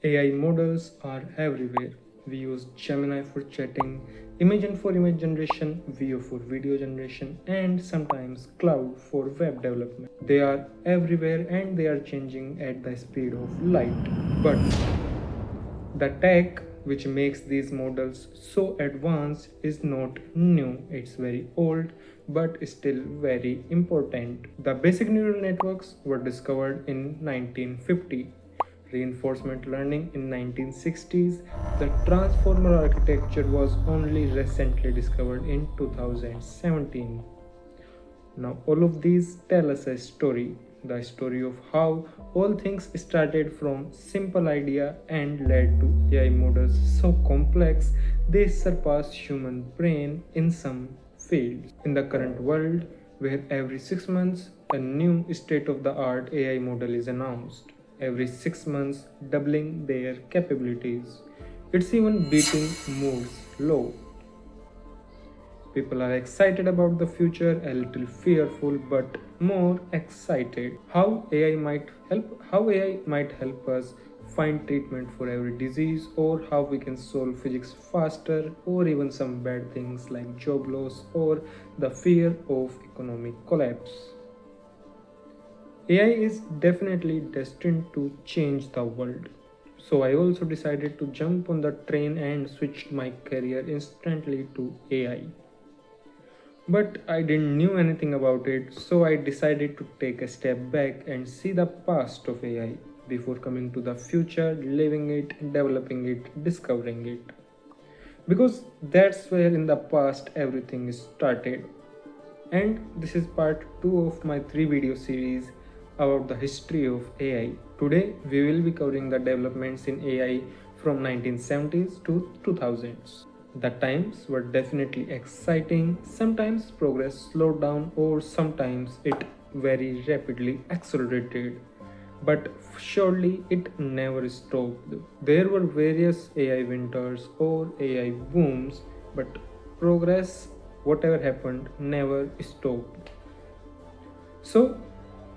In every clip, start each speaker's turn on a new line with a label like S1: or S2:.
S1: AI models are everywhere. We use Gemini for chatting, Imagen for image generation, Veo for video generation, and sometimes Cloud for web development. They are everywhere and they are changing at the speed of light. But the tech which makes these models so advanced is not new, it's very old but still very important. The basic neural networks were discovered in 1950, reinforcement learning in 1960s. The transformer architecture was only recently discovered in 2017. Now, all of these tell us a story, the story of how all things started from simple idea and led to AI models so complex they surpass human brain in some fields. In the current world, where every 6 months a new state-of-the-art AI model is announced, every 6 months doubling their capabilities. It's even beating Moore's law. People are excited about the future, a little fearful, but more excited. How AI might help us find treatment for every disease, or how we can solve physics faster, or even some bad things like job loss or the fear of economic collapse. AI is definitely destined to change the world. So I also decided to jump on the train and switched my career instantly to AI. But I didn't knew anything about it, so I decided to take a step back and see the past of AI before coming to the future, living it, developing it, discovering it. Because that's where in the past everything started. And this is part 2 of my 3 video series about the history of AI. Today we will be covering the developments in AI from 1970s to 2000s. The times were definitely exciting. Sometimes progress slowed down, or sometimes it very rapidly accelerated. But surely it never stopped. There were various AI winters or AI booms, but progress, whatever happened, never stopped. So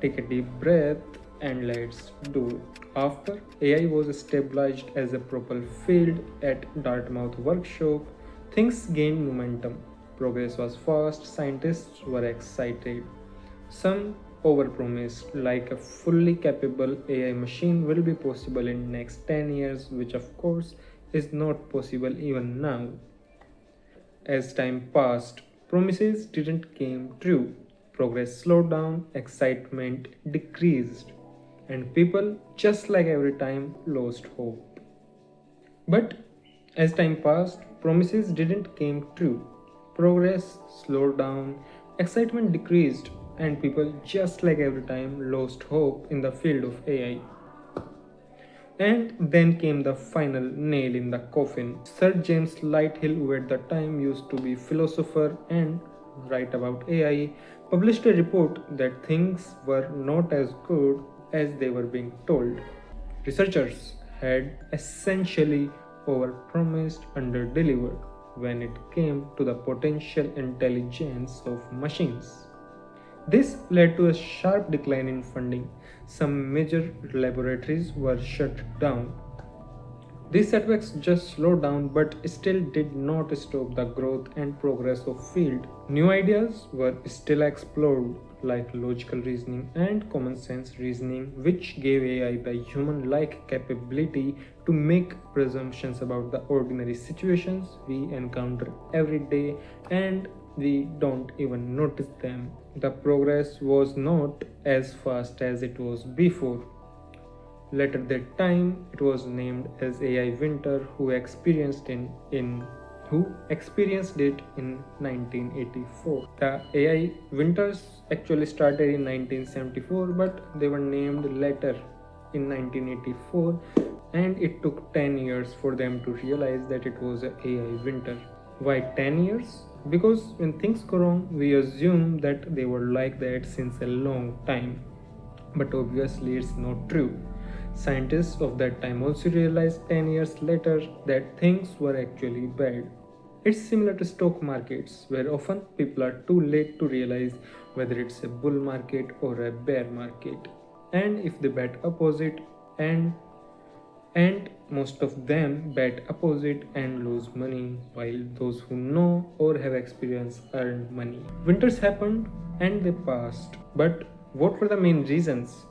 S1: take a deep breath and let's do it. After AI was established as a proper field at Dartmouth Workshop, things gained momentum. Progress was fast, scientists were excited. Some overpromised, like a fully capable AI machine will be possible in next 10 years, which of course is not possible even now. As time passed, promises didn't came true. Progress slowed down, excitement decreased, and people, just like every time, lost hope. But as time passed, promises didn't came true. Progress slowed down, excitement decreased, and people, just like every time, lost hope in the field of AI. And then came the final nail in the coffin. Sir James Lighthill, who at the time used to be philosopher and write about AI, published a report that things were not as good as they were being told. Researchers had essentially overpromised, under-delivered when it came to the potential intelligence of machines. This led to a sharp decline in funding. Some major laboratories were shut down. These setbacks just slowed down but still did not stop the growth and progress of field. New ideas were still explored, like logical reasoning and common sense reasoning, which gave AI the human-like capability to make presumptions about the ordinary situations we encounter every day and we don't even notice them. The progress was not as fast as it was before. Later that time, it was named as AI Winter, who experienced it in 1984. The AI winters actually started in 1974, but they were named later in 1984, and it took 10 years for them to realize that it was a AI winter. Why 10 years? Because when things go wrong, we assume that they were like that since a long time. But obviously, it's not true. Scientists of that time also realized 10 years later that things were actually bad. It's similar to stock markets, where often people are too late to realize whether it's a bull market or a bear market. And if they bet opposite and and most of them bet opposite and lose money, while those who know or have experience earn money. Winters happened and they passed, but what were the main reasons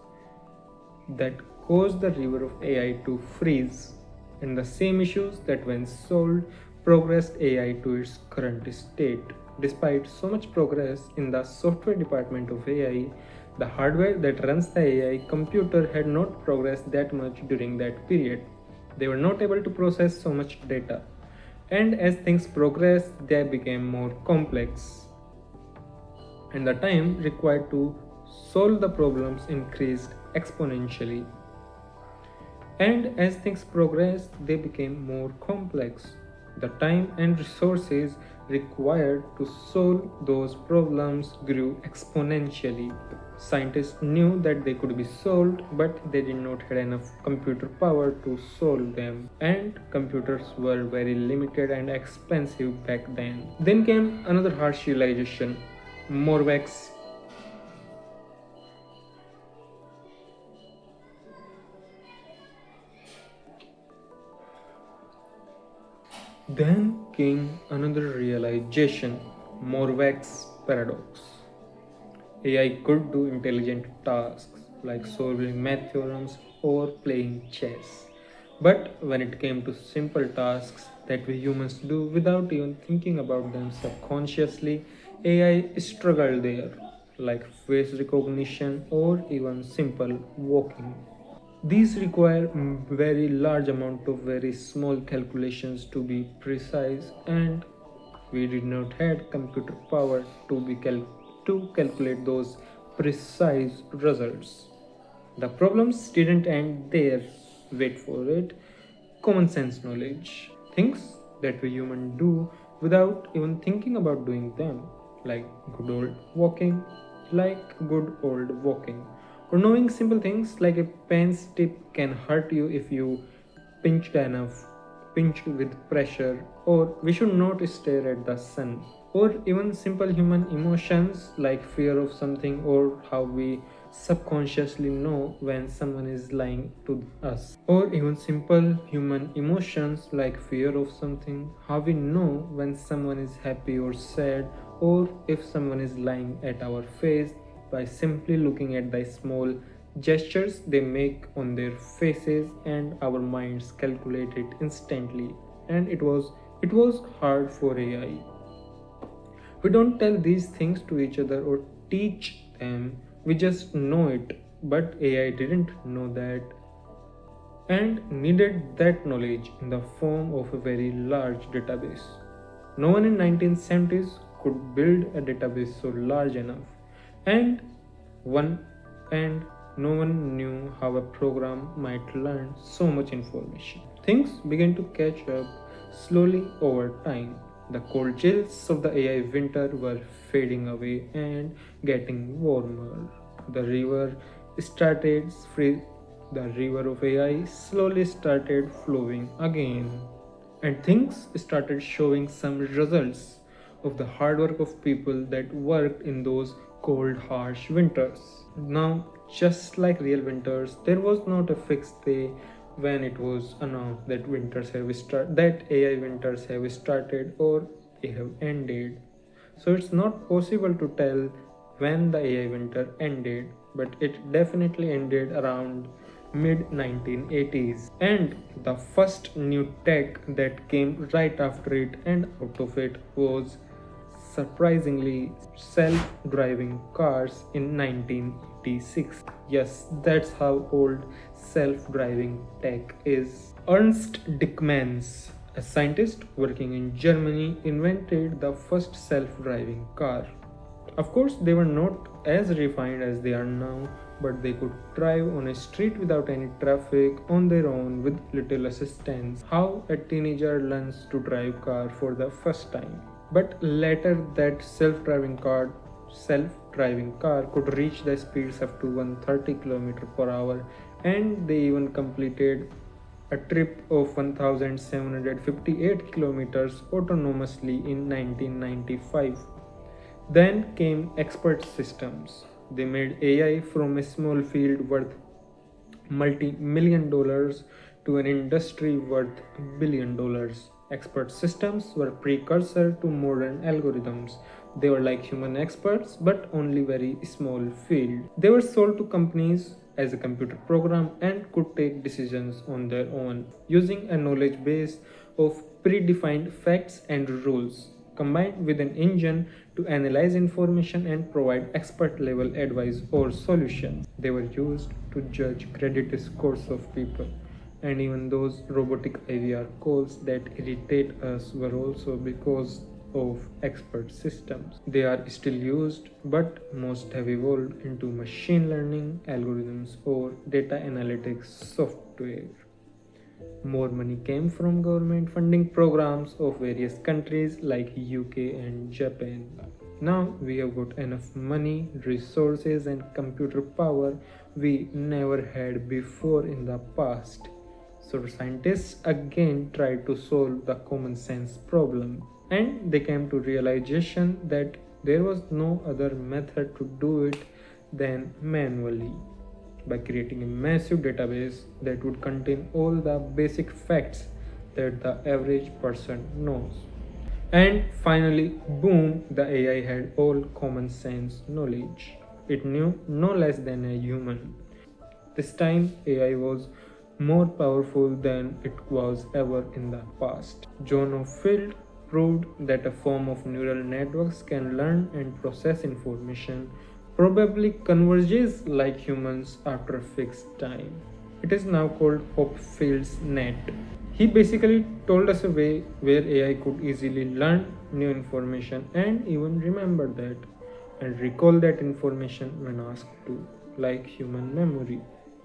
S1: that caused the river of AI to freeze? And the same issues that when solved progressed AI to its current state. Despite so much progress in the software department of AI, the hardware that runs the AI computer had not progressed that much during that period. They were not able to process so much data. And as things progressed, they became more complex. And the time required to solve the problems increased exponentially. And as things progressed, they became more complex. The time and resources required to solve those problems grew exponentially. Scientists knew that they could be solved, but they did not have enough computer power to solve them. And computers were very limited and expensive back then. Then came another harsh realization: Moravec's. Then came another realization: Moravec's paradox. AI could do intelligent tasks like solving math theorems or playing chess. But when it came to simple tasks that we humans do without even thinking about them subconsciously, AI struggled there, like face recognition or even simple walking. These require very large amount of very small calculations to be precise, and we did not have computer power to calculate those precise results. The problems didn't end there. Wait for it. Common sense knowledge. Things that we humans do without even thinking about doing them. Like good old walking. Like good old walking. Or knowing simple things like a pen's tip can hurt you if you pinched enough, pinched with pressure, or we should not stare at the sun, or even simple human emotions like fear of something, or how we subconsciously know when someone is lying to us, or even simple human emotions like fear of something, how we know when someone is happy or sad, or if someone is lying at our face by simply looking at the small gestures they make on their faces, and our minds calculate it instantly. And it was hard for AI. We don't tell these things to each other or teach them, we just know it. But AI didn't know that and needed that knowledge in the form of a very large database. No one in 1970s could build a database so large enough, and one and no one knew how a program might learn so much information. Things began to catch up slowly over time. The cold chills of the AI winter were fading away and getting warmer. The river started free. The river of AI slowly started flowing again, and things started showing some results of the hard work of people that worked in those cold, harsh winters. Now, just like real winters, there was not a fixed day when it was announced that that AI winters have started or they have ended. So it's not possible to tell when the AI winter ended, but it definitely ended around mid 1980s. And the first new tech that came right after it and out of it was surprisingly self-driving cars in 1986. Yes, that's how old self-driving tech is. Ernst Dickmans, a scientist working in Germany, invented the first self-driving car. Of course, they were not as refined as they are now, but they could drive on a street without any traffic on their own with little assistance. How a teenager learns to drive car for the first time. But later that self-driving car could reach the speeds up to 130 km per hour, and they even completed a trip of 1758 kilometers autonomously in 1995. Then came expert systems. They made AI from a small field worth multi-million dollars to an industry worth $1 billion. Expert systems were precursor to modern algorithms. They were like human experts, but only very small field. They were sold to companies as a computer program and could take decisions on their own using a knowledge base of predefined facts and rules, combined with an engine to analyze information and provide expert level advice or solutions. They were used to judge credit scores of people, and even those robotic IVR calls that irritate us were also because of expert systems. They are still used, but most have evolved into machine learning algorithms or data analytics software. More money came from government funding programs of various countries like UK and Japan. Now we have got enough money, resources, and computer power we never had before in the past. So scientists again tried to solve the common sense problem, and they came to realization that there was no other method to do it than manually, by creating a massive database that would contain all the basic facts that the average person knows. And finally, boom, the AI had all common sense knowledge. It knew no less than a human. This time, AI was more powerful than it was ever in the past. John O'Field proved that a form of neural networks can learn and process information, probably converges like humans after a fixed time. It is now called Hopfield's net. He basically told us a way where AI could easily learn new information and even remember that and recall that information when asked to, like human memory.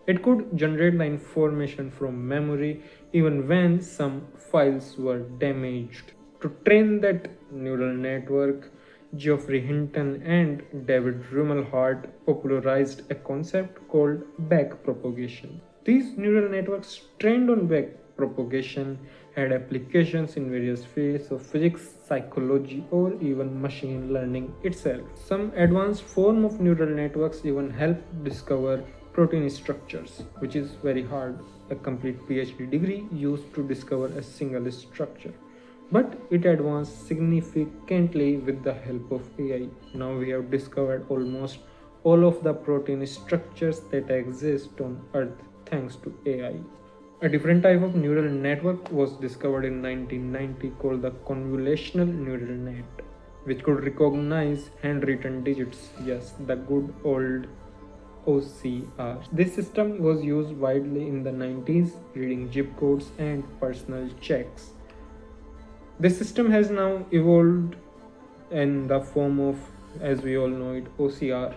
S1: It could generate the information from memory even when some files were damaged. To train that neural network, Geoffrey Hinton and David Rumelhart popularized a concept called backpropagation. These neural networks trained on backpropagation had applications in various fields of physics, psychology, or even machine learning itself. Some advanced form of neural networks even help discover protein structures, which is very hard. A complete PhD degree used to discover a single structure. But it advanced significantly with the help of AI. Now we have discovered almost all of the protein structures that exist on Earth thanks to AI. A different type of neural network was discovered in 1990 called the convolutional neural net, which could recognize handwritten digits. Yes, the good old OCR. This system was used widely in the 90s, reading zip codes and personal checks. This system has now evolved in the form of, as we all know it, OCR,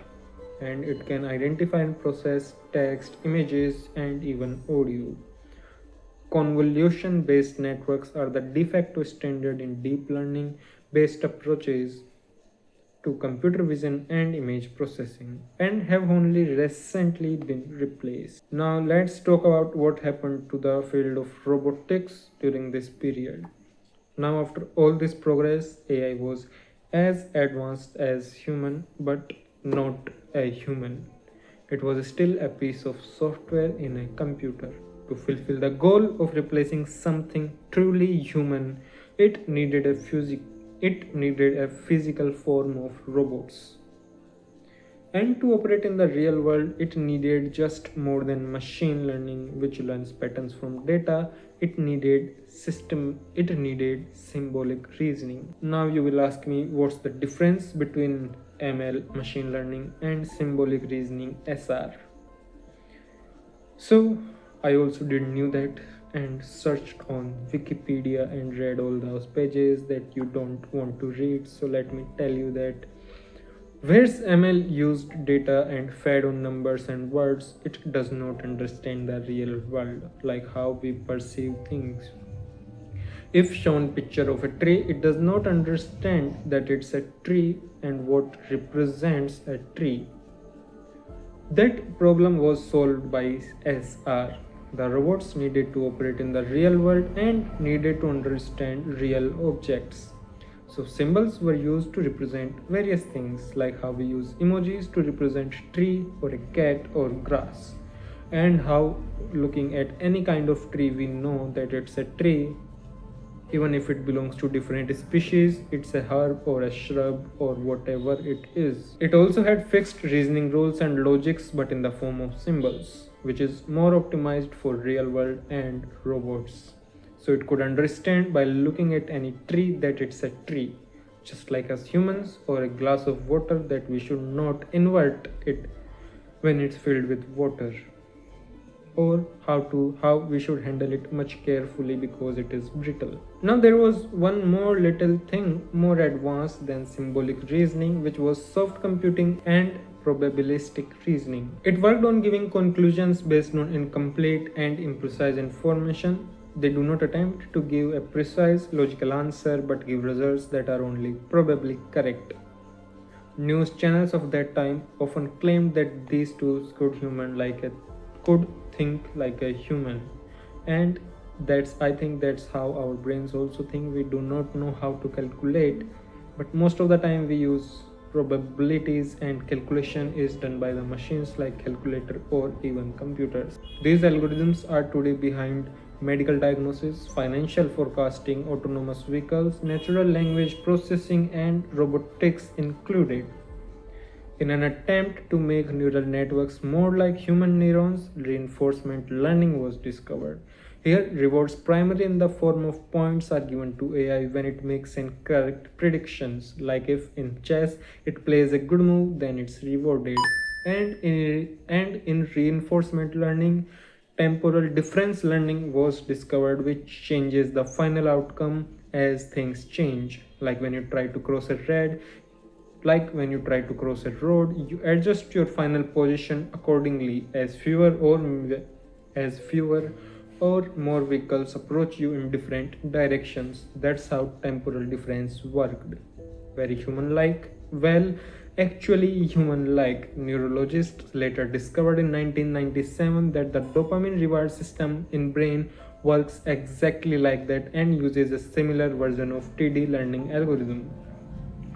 S1: and it can identify and process text, images, and even audio. Convolution-based networks are the de facto standard in deep learning-based approaches to computer vision and image processing, and have only recently been replaced. Now let's talk about what happened to the field of robotics during this period. Now after all this progress, AI was as advanced as human, but not a human. It was still a piece of software in a computer. To fulfill the goal of replacing something truly human, it needed a physical form of robots. And to operate in the real world, it needed just more than machine learning, which learns patterns from data. It needed symbolic reasoning. Now you will ask me, what's the difference between ML, machine learning, and symbolic reasoning, SR? So I also didn't knew that and searched on Wikipedia and read all those pages that you don't want to read. So let me tell you that whereas ML used data and fed on numbers and words, it does not understand the real world, like how we perceive things. If shown picture of a tree, it does not understand that it's a tree and what represents a tree. That problem was solved by SR. The robots needed to operate in the real world and needed to understand real objects. So symbols were used to represent various things, like how we use emojis to represent tree or a cat or grass. and how looking at any kind of tree we know that it's a tree even if it belongs to different species, it's a herb or a shrub or whatever it is. It also had fixed reasoning rules and logics but in the form of symbols, which is more optimized for real world and robots. So it could understand by looking at any tree that it's a tree, just like us humans, or a glass of water that we should not invert it when it's filled with water, or how we should handle it much carefully because it is brittle. Now there was one more little thing more advanced than symbolic reasoning, which was soft computing and probabilistic reasoning. It worked on giving conclusions based on incomplete and imprecise information. They do not attempt to give a precise logical answer but give results that are only probably correct. News channels of that time often claimed that these tools could think like a human, and I think that's how our brains also think. We do not know how to calculate, but most of the time we use probabilities, and calculation is done by the machines like calculator or even computers. These algorithms are today behind medical diagnosis, financial forecasting, autonomous vehicles, natural language processing, and robotics included. In an attempt to make neural networks more like human neurons, reinforcement learning was discovered. Here, rewards primarily in the form of points are given to AI when it makes incorrect predictions, like if in chess it plays a good move, then it's rewarded. And in reinforcement learning, temporal difference learning was discovered, which changes the final outcome as things change. Like when you try to cross a road, you adjust your final position accordingly as fewer or more vehicles approach you in different directions. That's how temporal difference worked. Very human like? Well, actually human like. Neurologists later discovered in 1997 that the dopamine reward system in brain works exactly like that and uses a similar version of TD learning algorithm.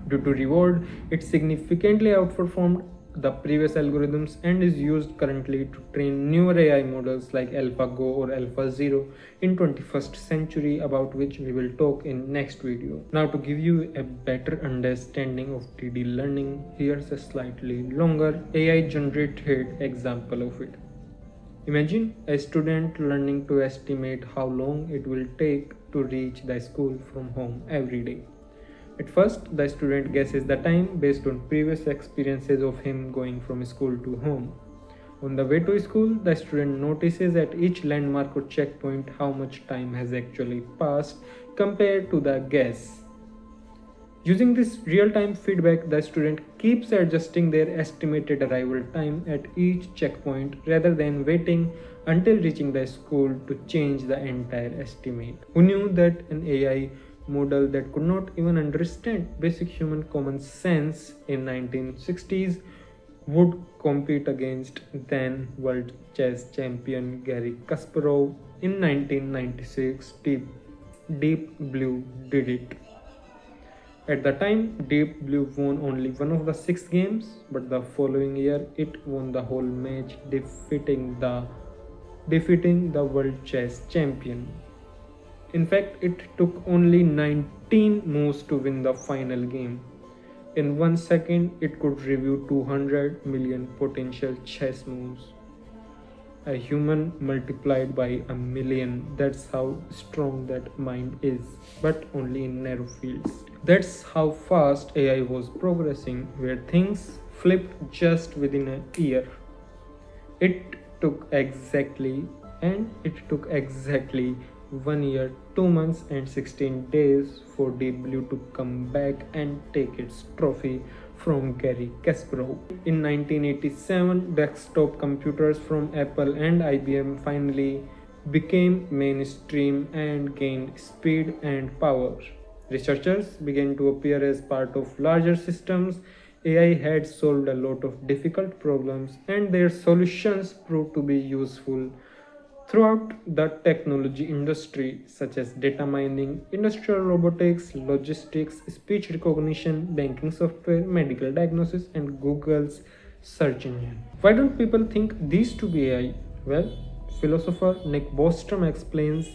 S1: Due to reward, it significantly outperformed the previous algorithms and is used currently to train newer AI models like AlphaGo or AlphaZero in 21st century, about which we will talk in next video. Now to give you a better understanding of TD learning, here's a slightly longer AI generated example of it. Imagine a student learning to estimate how long it will take to reach the school from home every day. At first, the student guesses the time based on previous experiences of him going from school to home. On the way to school, the student notices at each landmark or checkpoint how much time has actually passed compared to the guess. Using this real-time feedback, the student keeps adjusting their estimated arrival time at each checkpoint rather than waiting until reaching the school to change the entire estimate. Who knew that an AI model that could not even understand basic human common sense in 1960s would compete against then world chess champion Garry Kasparov in 1996? Deep Blue did it. At the time, Deep Blue won only one of the 6 games, but the following year it won the whole match, defeating the world chess champion. In fact, it took only 19 moves to win the final game. In 1 second, it could review 200 million potential chess moves. A human multiplied by a million. That's how strong that mind is, but only in narrow fields. That's how fast AI was progressing, where things flipped just within a year. It took exactly 1 year, 2 months, and 16 days for Deep Blue to come back and take its trophy from Garry Kasparov. In 1987, desktop computers from Apple and IBM finally became mainstream and gained speed and power. Researchers began to appear as part of larger systems. AI had solved a lot of difficult problems, and their solutions proved to be useful throughout the technology industry, such as data mining, industrial robotics, logistics, speech recognition, banking software, medical diagnosis, and Google's search engine. Why don't people think these to be AI? Well, philosopher Nick Bostrom explains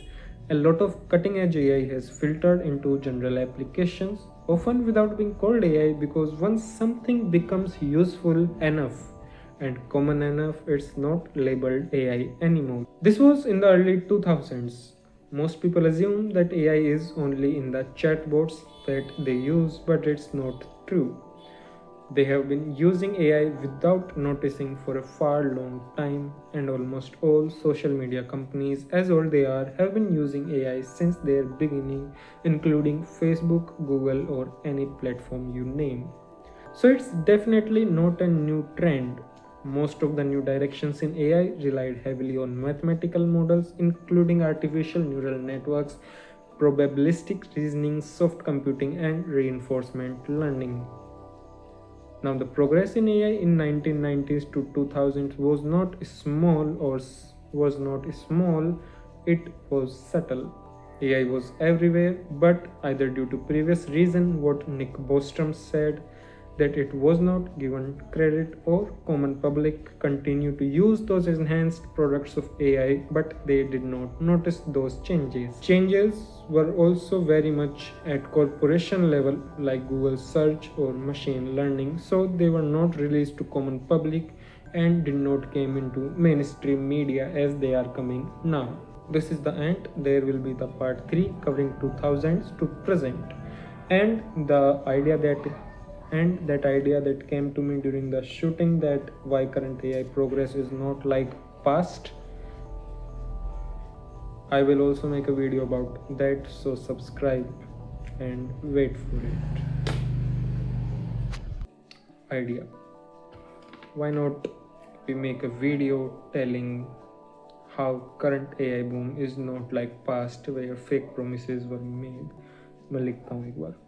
S1: a lot of cutting edge AI has filtered into general applications, often without being called AI, because once something becomes useful enough and common enough, it's not labeled AI anymore. This was in the early 2000s. Most people assume that AI is only in the chatbots that they use, but it's not true. They have been using AI without noticing for a far long time, and almost all social media companies, as old they are, have been using AI since their beginning, including Facebook, Google, or any platform you name. So it's definitely not a new trend. Most of the new directions in AI relied heavily on mathematical models, including artificial neural networks, probabilistic reasoning, soft computing, and reinforcement learning. Now, the progress in AI in 1990s to 2000s was not small, it was subtle. AI was everywhere, but either due to previous reason, what Nick Bostrom said, that it was not given credit, or common public continue to use those enhanced products of AI, but they did not notice those changes. Changes were also very much at corporation level, like Google search or machine learning, so they were not released to common public and did not came into mainstream media as they are coming now. This is the end. There will be the part 3 covering 2000s to present, and that idea that came to me during the shooting, that why current AI progress is not like past. I will also make a video about that, so subscribe and wait for it. Idea: why not we make a video telling how current AI boom is not like past where fake promises were made. मैं लिखता हूँ एक बार.